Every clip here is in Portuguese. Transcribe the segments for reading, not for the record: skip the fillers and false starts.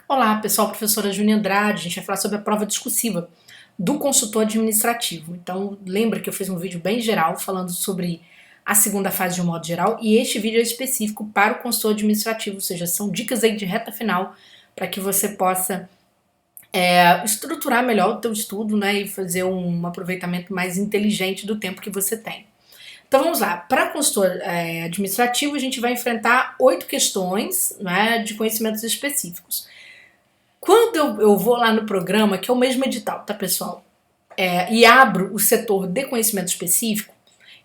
Olá, pessoal, professora Júnia Andrade. A gente vai falar sobre a prova discursiva do consultor administrativo. Então, lembra que eu fiz um vídeo bem geral falando sobre a segunda fase de um modo geral e este vídeo é específico para o consultor administrativo, ou seja, são dicas aí de reta final para que você possa estruturar melhor o teu estudo, né, e fazer um aproveitamento mais inteligente do tempo que você tem. Então vamos lá, para consultor administrativo a gente vai enfrentar 8 questões, né, de conhecimentos específicos. Quando eu vou lá no programa, que é o mesmo edital, tá, pessoal? E abro o setor de conhecimento específico,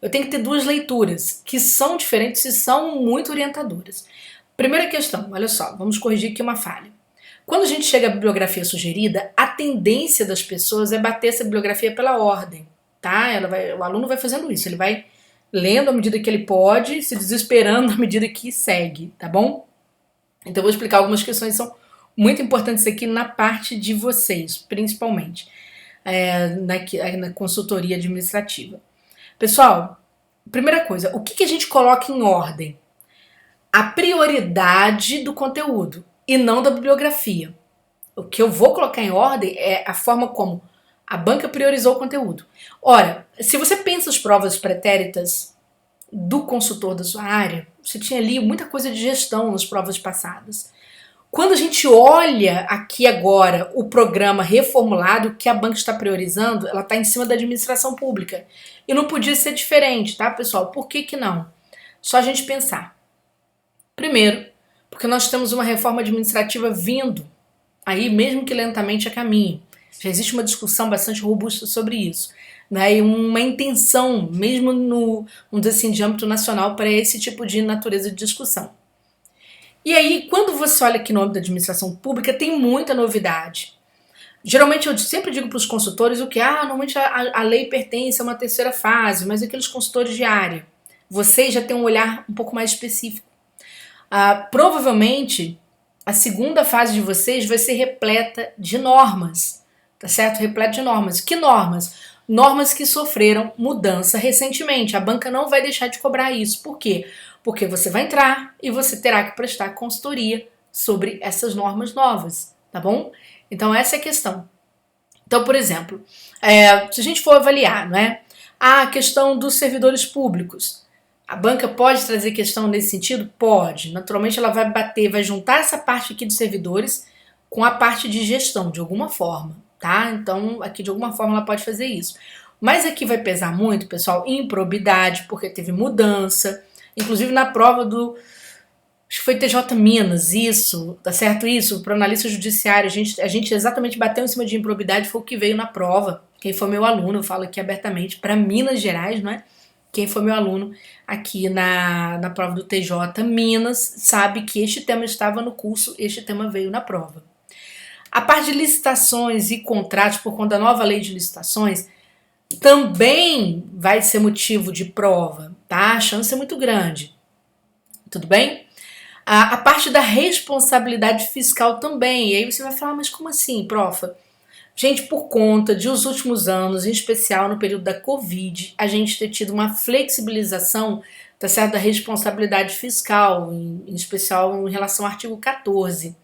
eu tenho que ter duas leituras, que são diferentes e são muito orientadoras. Primeira questão, olha só, vamos corrigir aqui uma falha. Quando a gente chega à bibliografia sugerida, a tendência das pessoas é bater essa bibliografia pela ordem, tá? O aluno vai fazendo isso, ele vai lendo à medida que ele pode, se desesperando à medida que segue, tá bom? Então eu vou explicar algumas questões que são muito importantes aqui na parte de vocês, principalmente, na consultoria administrativa. Pessoal, primeira coisa, o que a gente coloca em ordem? A prioridade do conteúdo e não da bibliografia. O que eu vou colocar em ordem é a forma como a banca priorizou o conteúdo. Ora, se você pensa as provas pretéritas do consultor da sua área, você tinha ali muita coisa de gestão nas provas passadas. Quando a gente olha aqui agora o programa reformulado que a banca está priorizando, ela está em cima da administração pública. E não podia ser diferente, tá, pessoal? Por que não? Só a gente pensar. Primeiro, porque nós temos uma reforma administrativa vindo, aí mesmo que lentamente a caminho. Já existe uma discussão bastante robusta sobre isso. Né, e uma intenção, mesmo no, vamos dizer assim, de âmbito nacional, para esse tipo de natureza de discussão. E aí, quando você olha aqui no âmbito da administração pública, tem muita novidade. Geralmente eu sempre digo para os consultores o que? Normalmente a lei pertence a uma terceira fase, mas aqueles consultores de área, vocês já têm um olhar um pouco mais específico. Provavelmente, a segunda fase de vocês vai ser repleta de normas, tá certo? Repleta de normas. Que normas? Normas que sofreram mudança recentemente. A banca não vai deixar de cobrar isso. Por quê? Porque você vai entrar e você terá que prestar consultoria sobre essas normas novas, tá bom? Então essa é a questão. Então, por exemplo, se a gente for avaliar, não é? A questão dos servidores públicos. A banca pode trazer questão nesse sentido? Pode. Naturalmente ela vai vai juntar essa parte aqui dos servidores com a parte de gestão, de alguma forma, tá? Então, aqui de alguma forma ela pode fazer isso. Mas aqui vai pesar muito, pessoal, improbidade, porque teve mudança. Inclusive na prova acho que foi TJ Minas, isso, tá certo isso? Para analista judiciário, a gente exatamente bateu em cima de improbidade, foi o que veio na prova. Quem foi meu aluno, eu falo aqui abertamente, para Minas Gerais, não é? Quem foi meu aluno aqui na prova do TJ Minas sabe que este tema estava no curso, este tema veio na prova. A parte de licitações e contratos, por conta da nova lei de licitações, também vai ser motivo de prova, tá? A chance é muito grande. Tudo bem? A parte da responsabilidade fiscal também. E aí você vai falar, mas como assim, profa? Gente, por conta de os últimos anos, em especial no período da Covid, a gente ter tido uma flexibilização, tá certo, da responsabilidade fiscal, em especial em relação ao artigo 14.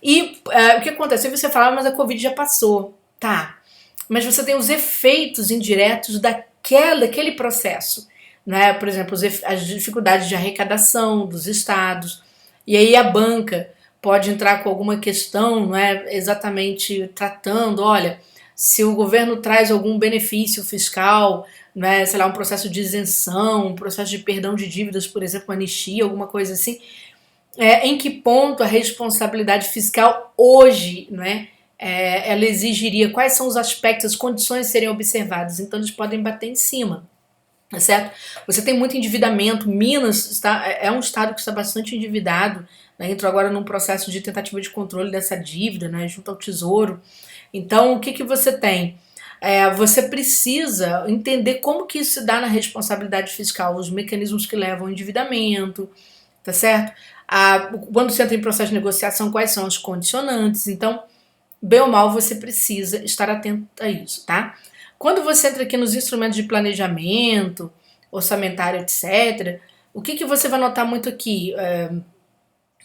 E o que acontece? Você fala, mas a Covid já passou. Tá, mas você tem os efeitos indiretos daquele processo. Né? Por exemplo, as dificuldades de arrecadação dos estados. E aí a banca pode entrar com alguma questão, não é exatamente tratando, olha, se o governo traz algum benefício fiscal, né, sei lá, um processo de isenção, um processo de perdão de dívidas, por exemplo, uma anistia, alguma coisa assim, em que ponto a responsabilidade fiscal hoje, né, ela exigiria, quais são os aspectos, as condições a serem observadas, então eles podem bater em cima. Tá certo? Você tem muito endividamento. Minas é um estado que está bastante endividado, né? Entrou agora num processo de tentativa de controle dessa dívida, né? Junto ao Tesouro. Então, o que você tem? Você precisa entender como que isso se dá na responsabilidade fiscal, os mecanismos que levam ao endividamento, tá certo? Quando você entra em processo de negociação, quais são os condicionantes. Então, bem ou mal, você precisa estar atento a isso, tá? Quando você entra aqui nos instrumentos de planejamento, orçamentário, etc., o que você vai notar muito aqui?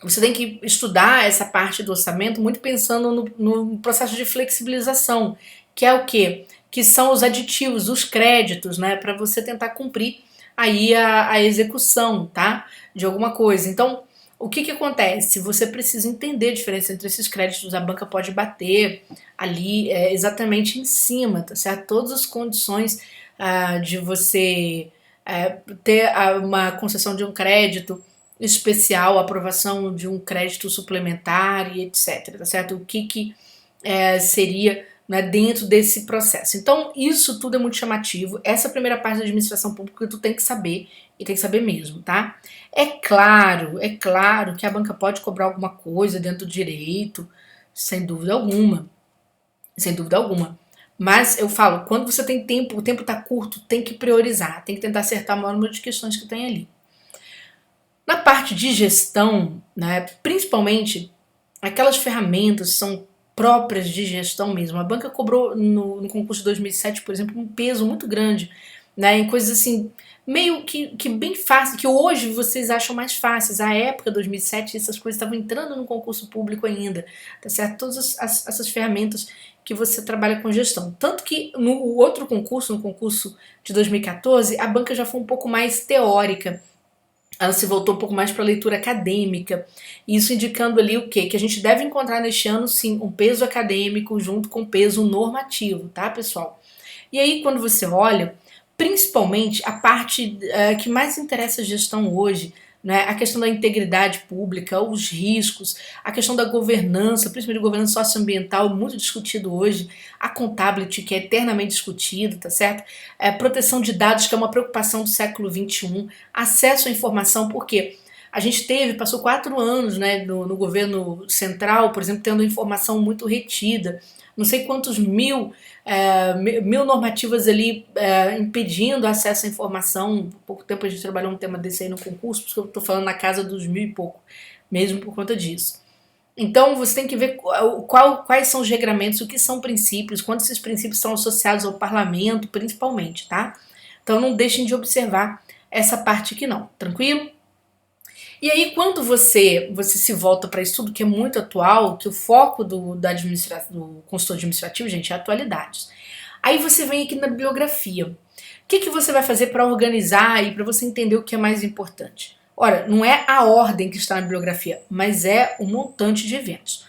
você tem que estudar essa parte do orçamento muito pensando no processo de flexibilização, que é o quê? Que são os aditivos, os créditos, né, para você tentar cumprir aí a execução, tá, de alguma coisa. Então, o que acontece? Você precisa entender a diferença entre esses créditos. A banca pode bater ali exatamente em cima, tá certo? Todas as condições de você ter uma concessão de um crédito especial, aprovação de um crédito suplementar e etc, tá certo? O que seria, né, dentro desse processo. Então, isso tudo é muito chamativo. Essa primeira parte da administração pública tu tem que saber, e tem que saber mesmo, tá? É claro que a banca pode cobrar alguma coisa dentro do direito, sem dúvida alguma, sem dúvida alguma. Mas eu falo, quando você tem tempo, o tempo tá curto, tem que priorizar, tem que tentar acertar o maior número de questões que tem ali. Na parte de gestão, né, principalmente aquelas ferramentas são próprias de gestão mesmo. A banca cobrou no concurso de 2007, por exemplo, um peso muito grande, né, em coisas assim, meio que bem fácil, que hoje vocês acham mais fáceis. A época, 2007, essas coisas estavam entrando no concurso público ainda, tá certo? Todas essas ferramentas que você trabalha com gestão. Tanto que no outro concurso, no concurso de 2014, a banca já foi um pouco mais teórica. Ela se voltou um pouco mais para a leitura acadêmica, isso indicando ali o quê? Que a gente deve encontrar neste ano, sim, um peso acadêmico junto com peso normativo, tá, pessoal? E aí, quando você olha, principalmente a parte que mais interessa a gestão hoje, né, a questão da integridade pública, os riscos, a questão da governança, principalmente governança socioambiental, muito discutido hoje, a accountability, que é eternamente discutido, tá certo? Proteção de dados, que é uma preocupação do século XXI, acesso à informação, porque a gente passou 4 anos, né, no governo central, por exemplo, tendo informação muito retida, não sei quantos mil normativas ali impedindo acesso à informação. Há pouco tempo a gente trabalhou um tema desse aí no concurso, porque eu estou falando na casa dos 1000 e pouco, mesmo por conta disso. Então você tem que ver quais são os regramentos, o que são princípios, quando esses princípios são associados ao parlamento, principalmente, tá? Então não deixem de observar essa parte aqui não, tranquilo? E aí, quando você se volta para isso tudo, que é muito atual, que o foco do consultor administrativo, gente, é atualidades. Aí você vem aqui na bibliografia. O que você vai fazer para organizar e para você entender o que é mais importante? Ora, não é a ordem que está na bibliografia, mas é o montante de eventos.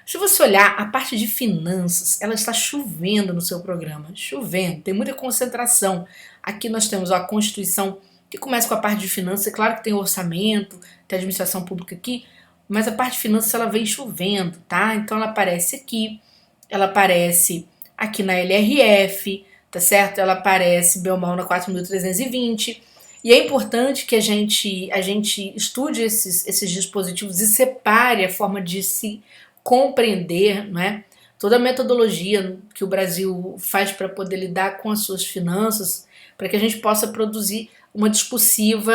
Se você olhar a parte de finanças, ela está chovendo no seu programa, chovendo, tem muita concentração. Aqui nós temos a Constituição, que começa com a parte de finanças, é claro que tem orçamento, tem administração pública aqui, mas a parte de finanças ela vem chovendo, tá? Então ela aparece aqui, ela aparece aqui na LRF, tá certo? Ela aparece Belmal na 4.320, e é importante que a gente estude esses dispositivos e separe a forma de se compreender, não é? Toda a metodologia que o Brasil faz para poder lidar com as suas finanças, para que a gente possa produzir uma discursiva,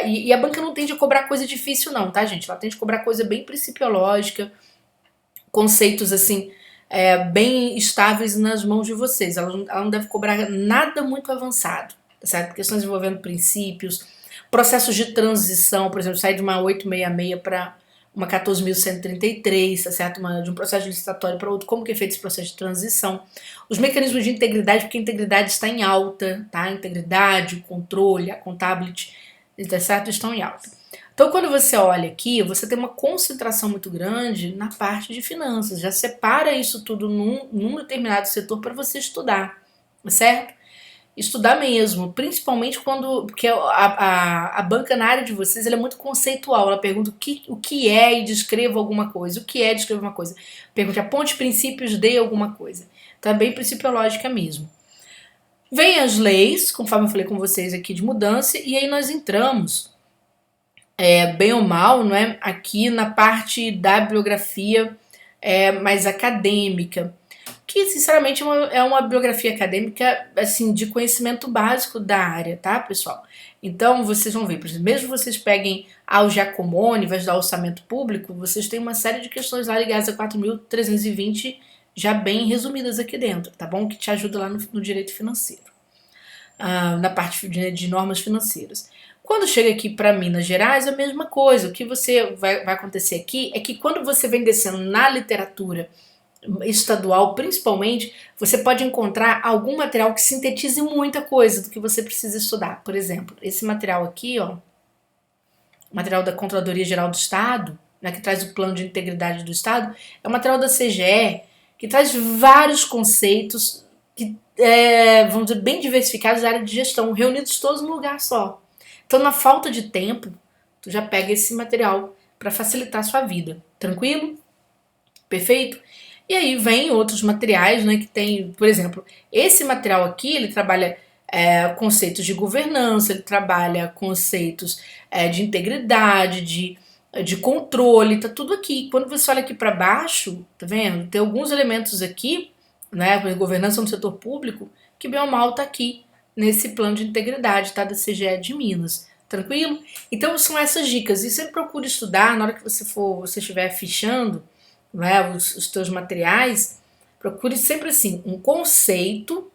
e a banca não tende a cobrar coisa difícil não, tá, gente? Ela tende a cobrar coisa bem principiológica, conceitos assim, bem estáveis nas mãos de vocês. Ela não deve cobrar nada muito avançado, certo? Questões envolvendo princípios, processos de transição, por exemplo, sair de uma 866 para uma 14.133, tá certo? De um processo licitatório para outro, como que é feito esse processo de transição. Os mecanismos de integridade, porque a integridade está em alta, tá? A integridade, o controle, a accountability, tá certo? Estão em alta. Então, quando você olha aqui, você tem uma concentração muito grande na parte de finanças. Já separa isso tudo num determinado setor para você estudar, certo? Estudar mesmo, principalmente porque a banca na área de vocês ela é muito conceitual, ela pergunta o que é e descreva alguma coisa, o que é e descreva uma coisa, pergunta aponte princípios de alguma coisa, então é bem principiológica mesmo. Vem as leis, conforme eu falei com vocês aqui de mudança, e aí nós entramos, bem ou mal, não é? Aqui na parte da bibliografia mais acadêmica, que sinceramente é uma bibliografia acadêmica assim, de conhecimento básico da área, tá, pessoal? Então vocês vão ver, por exemplo, mesmo vocês peguem ao Giacomoni, vai dar orçamento público, vocês têm uma série de questões lá ligadas a 4.320 já bem resumidas aqui dentro, tá bom? Que te ajuda lá no direito financeiro, na parte de normas financeiras. Quando chega aqui para Minas Gerais, é a mesma coisa. O que vai acontecer aqui é que quando você vem descendo na literatura estadual, principalmente, você pode encontrar algum material que sintetize muita coisa do que você precisa estudar. Por exemplo, esse material aqui, ó, material da Controladoria Geral do Estado, né, que traz o plano de integridade do Estado, é um material da CGE que traz vários conceitos que, vamos dizer, bem diversificados da área de gestão, reunidos todos num lugar só. Então, na falta de tempo, tu já pega esse material para facilitar a sua vida. Tranquilo? Perfeito? E aí vem outros materiais, né, que tem, por exemplo, esse material aqui, ele trabalha conceitos de governança, ele trabalha conceitos de integridade, de controle, tá tudo aqui. Quando você olha aqui para baixo, tá vendo? Tem alguns elementos aqui, né, governança no setor público, que bem ou mal tá aqui nesse plano de integridade, tá, da CGE de Minas. Tranquilo? Então são essas dicas. E sempre procure estudar, na hora que você estiver fichando, né, os teus materiais, procure sempre assim, um conceito,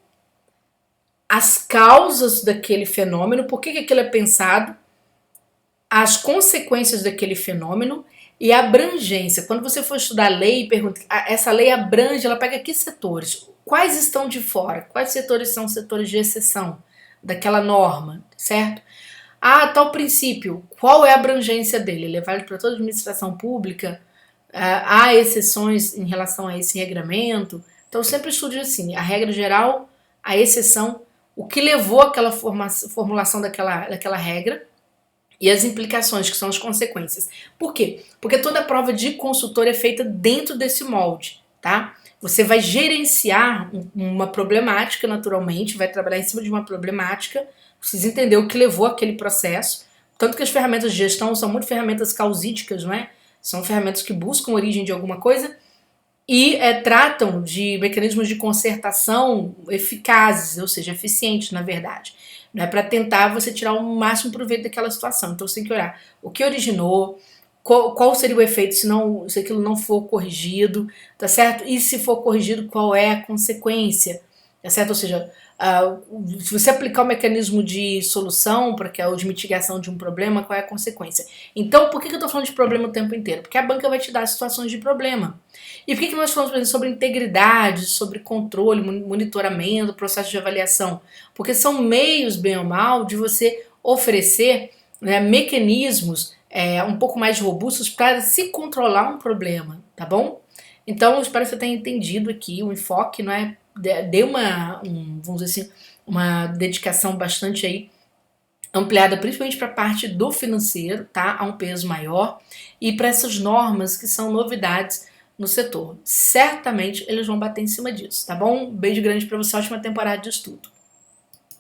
as causas daquele fenômeno, por que aquilo é pensado, as consequências daquele fenômeno e a abrangência. Quando você for estudar lei, pergunta, essa lei abrange, ela pega que setores? Quais estão de fora? Quais setores são setores de exceção daquela norma, certo? Tal princípio, qual é a abrangência dele? Ele é válido para toda a administração pública? Há exceções em relação a esse regramento? Então sempre estude assim, a regra geral, a exceção, o que levou àquela formulação daquela regra e as implicações, que são as consequências. Por quê? Porque toda prova de consultor é feita dentro desse molde, tá? Você vai gerenciar uma problemática, naturalmente, vai trabalhar em cima de uma problemática, precisa entender o que levou àquele processo, tanto que as ferramentas de gestão são muito ferramentas causíticas, não é? São ferramentas que buscam a origem de alguma coisa e tratam de mecanismos de consertação eficazes, ou seja, eficientes, na verdade. Não é para tentar você tirar o máximo proveito daquela situação. Então você tem que olhar o que originou, qual seria o efeito se aquilo não for corrigido, tá certo? E se for corrigido, qual é a consequência, tá certo? Ou seja, se você aplicar o mecanismo de solução ou de mitigação de um problema, qual é a consequência? Então, por que eu estou falando de problema o tempo inteiro? Porque a banca vai te dar situações de problema. E por que nós falamos, por exemplo, sobre integridade, sobre controle, monitoramento, processo de avaliação? Porque são meios, bem ou mal, de você oferecer, né, mecanismos um pouco mais robustos para se controlar um problema, tá bom? Então, eu espero que você tenha entendido aqui o enfoque, não é? Deu vamos dizer assim, uma dedicação bastante aí ampliada, principalmente para a parte do financeiro, tá? A um peso maior, e para essas normas que são novidades no setor. Certamente eles vão bater em cima disso, tá bom? Um beijo grande para você, ótima temporada de estudo.